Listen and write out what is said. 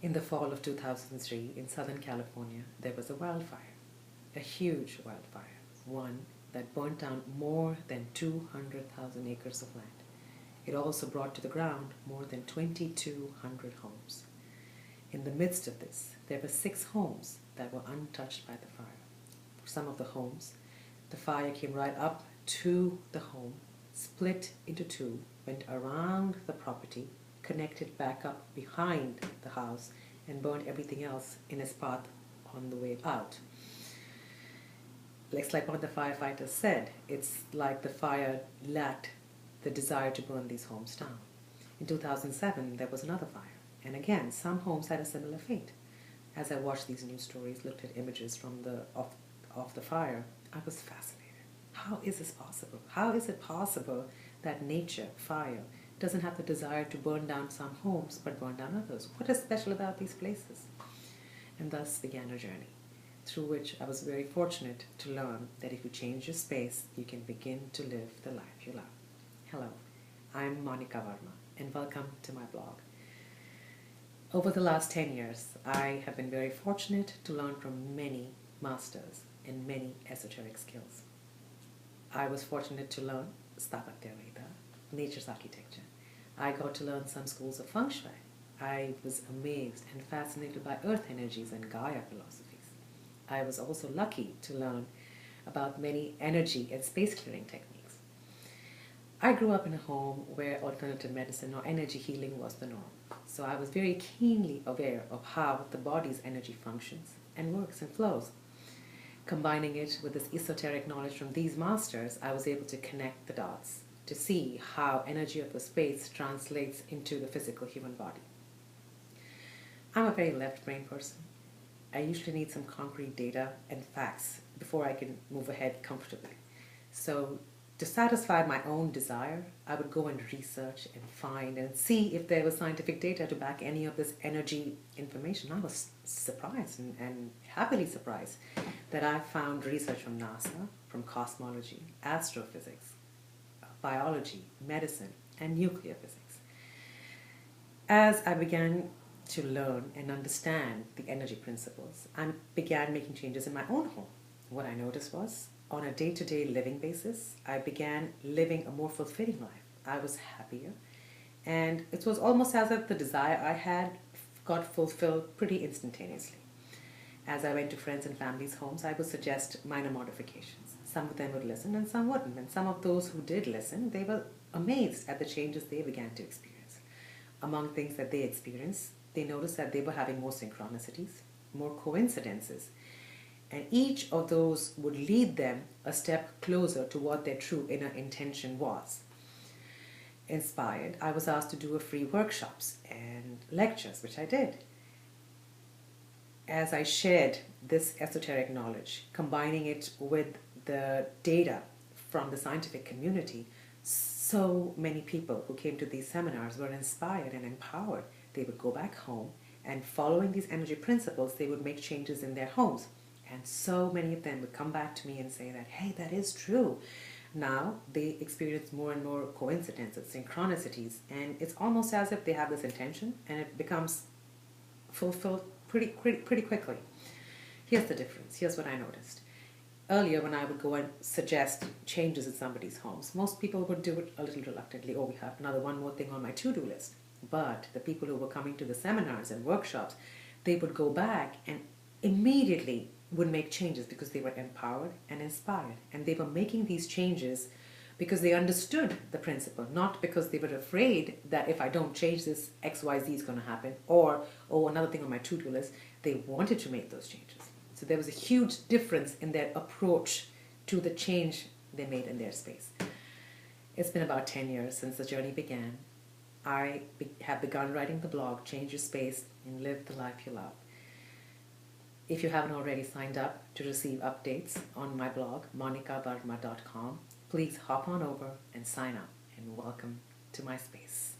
In the fall of 2003 in Southern California, there was a wildfire, a huge wildfire, one that burnt down more than 200,000 acres of land. It also brought to the ground more than 2,200 homes. In the midst of this, there were 6 homes that were untouched by the fire. For some of the homes, the fire came right up to the home, split into 2, went around the property, connected back up behind the house, and burned everything else in its path on the way out. It's like one of the firefighters said, it's like the fire lacked the desire to burn these homes down. In 2007, there was another fire, and again, some homes had a similar fate. As I watched these news stories, looked at images from of the fire, I was fascinated. How is this possible? How is it possible that nature, fire, doesn't have the desire to burn down some homes but burn down others? What is special about these places? And thus began a journey through which I was very fortunate to learn that if you change your space, you can begin to live the life you love. Hello, I'm Monica Verma, and welcome to my blog. Over the last 10 years, I have been very fortunate to learn from many masters in many esoteric skills. I was fortunate to learn Sthapatya Veda, nature's architecture. I got to learn some schools of feng shui. I was amazed and fascinated by earth energies and Gaia philosophies. I was also lucky to learn about many energy and space clearing techniques. I grew up in a home where alternative medicine or energy healing was the norm. So I was very keenly aware of how the body's energy functions and works and flows. Combining it with this esoteric knowledge from these masters, I was able to connect the dots to see how energy of the space translates into the physical human body. I'm a very left-brain person. I usually need some concrete data and facts before I can move ahead comfortably. So to satisfy my own desire, I would go and research and find and see if there was scientific data to back any of this energy information. I was surprised and happily surprised that I found research from NASA, from cosmology, astrophysics, biology, medicine, and nuclear physics. As I began to learn and understand the energy principles, I began making changes in my own home. What I noticed was, on a day-to-day living basis, I began living a more fulfilling life. I was happier, and it was almost as if the desire I had got fulfilled pretty instantaneously. As I went to friends and family's homes, I would suggest minor modifications. Some of them would listen and some wouldn't, and some of those who did listen, they were amazed at the changes they began to experience. Among things that they experienced, they noticed that they were having more synchronicities, more coincidences, and each of those would lead them a step closer to what their true inner intention was. Inspired, I was asked to do free workshops and lectures, which I did. As I shared this esoteric knowledge, combining it with the data from the scientific community, so many people who came to these seminars were inspired and empowered. They would go back home, and following these energy principles, they would make changes in their homes. And so many of them would come back to me and say that, hey, that is true. Now they experience more and more coincidences, synchronicities, and it's almost as if they have this intention and it becomes fulfilled pretty quickly. Here's the difference. Here's what I noticed. Earlier, when I would go and suggest changes in somebody's homes, most people would do it a little reluctantly. Oh, we have one more thing on my to-do list. But the people who were coming to the seminars and workshops, they would go back and immediately would make changes because they were empowered and inspired. And they were making these changes because they understood the principle, not because they were afraid that if I don't change this, X, Y, Z is going to happen, or, oh, another thing on my to-do list. They wanted to make those changes. So there was a huge difference in their approach to the change they made in their space. It's been about 10 years since the journey began. I have begun writing the blog, Change Your Space and Live the Life You Love. If you haven't already signed up to receive updates on my blog, monicavarma.com, please hop on over and sign up, and welcome to my space.